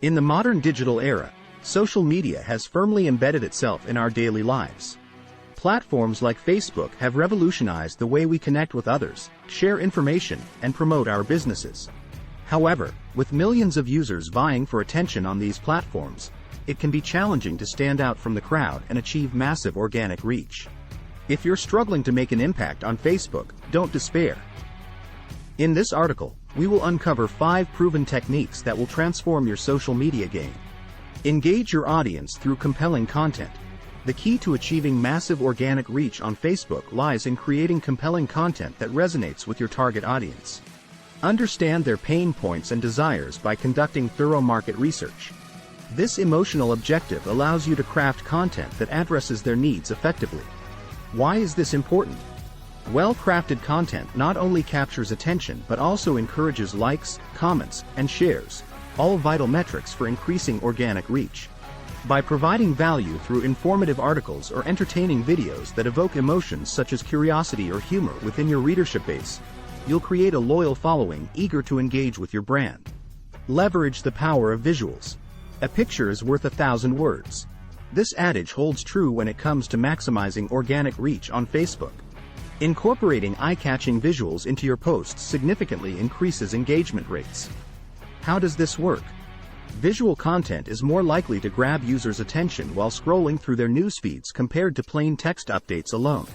In the modern digital era, social media has firmly embedded itself in our daily lives. Platforms like Facebook have revolutionized the way we connect with others, share information, and promote our businesses. However, with millions of users vying for attention on these platforms, it can be challenging to stand out from the crowd and achieve massive organic reach. If you're struggling to make an impact on Facebook, don't despair. In this article, we will uncover 5 proven techniques that will transform your social media game. Engage your audience through compelling content. The key to achieving massive organic reach on Facebook lies in creating compelling content that resonates with your target audience. Understand their pain points and desires by conducting thorough market research. This emotional objective allows you to craft content that addresses their needs effectively. Why is this important? Well-crafted content not only captures attention but also encourages likes, comments, and shares, all vital metrics for increasing organic reach. By providing value through informative articles or entertaining videos that evoke emotions such as curiosity or humor within your readership base, you'll create a loyal following eager to engage with your brand. Leverage the power of visuals. A picture is worth 1,000 words. This adage holds true when it comes to maximizing organic reach on Facebook. Incorporating eye-catching visuals into your posts significantly increases engagement rates. How does this work? Visual content is more likely to grab users' attention while scrolling through their news feeds compared to plain text updates alone.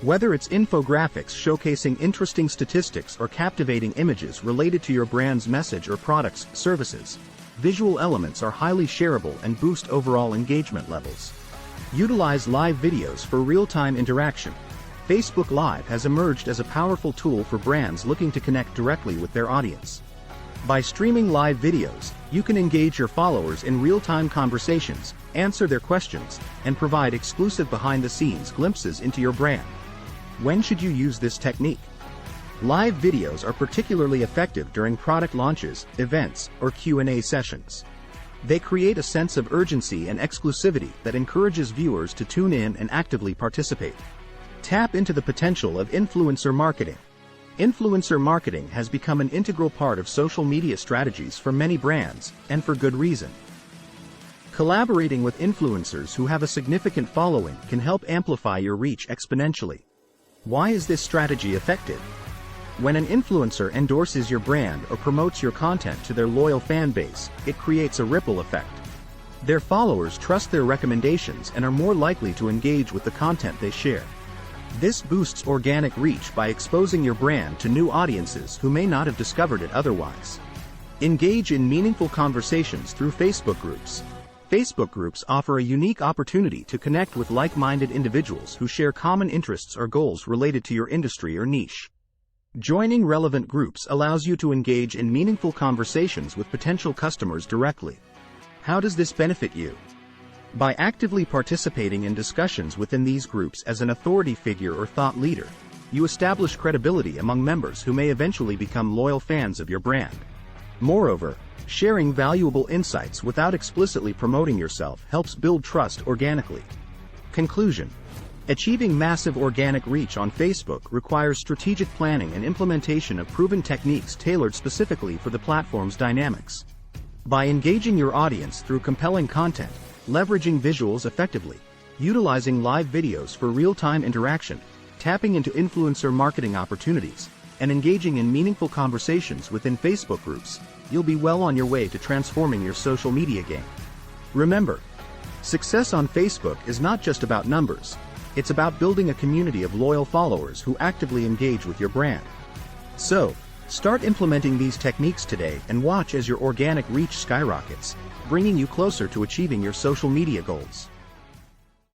Whether it's infographics showcasing interesting statistics or captivating images related to your brand's message or product's services, visual elements are highly shareable and boost overall engagement levels. Utilize live videos for real-time interaction. Facebook Live has emerged as a powerful tool for brands looking to connect directly with their audience. By streaming live videos, you can engage your followers in real-time conversations, answer their questions, and provide exclusive behind-the-scenes glimpses into your brand. When should you use this technique? Live videos are particularly effective during product launches, events, or Q&A sessions. They create a sense of urgency and exclusivity that encourages viewers to tune in and actively participate. Tap into the potential of influencer marketing. Influencer marketing has become an integral part of social media strategies for many brands, and for good reason. Collaborating with influencers who have a significant following can help amplify your reach exponentially. Why is this strategy effective? When an influencer endorses your brand or promotes your content to their loyal fan base, it creates a ripple effect. Their followers trust their recommendations and are more likely to engage with the content they share. This boosts organic reach by exposing your brand to new audiences who may not have discovered it otherwise. Engage in meaningful conversations through Facebook groups. Facebook groups offer a unique opportunity to connect with like-minded individuals who share common interests or goals related to your industry or niche. Joining relevant groups allows you to engage in meaningful conversations with potential customers directly. How does this benefit you? By actively participating in discussions within these groups as an authority figure or thought leader, you establish credibility among members who may eventually become loyal fans of your brand. Moreover, sharing valuable insights without explicitly promoting yourself helps build trust organically. Conclusion: achieving massive organic reach on Facebook requires strategic planning and implementation of proven techniques tailored specifically for the platform's dynamics. By engaging your audience through compelling content, leveraging visuals effectively, utilizing live videos for real-time interaction, tapping into influencer marketing opportunities, and engaging in meaningful conversations within Facebook groups, you'll be well on your way to transforming your social media game. Remember, success on Facebook is not just about numbers, it's about building a community of loyal followers who actively engage with your brand. So, start implementing these techniques today and watch as your organic reach skyrockets, bringing you closer to achieving your social media goals.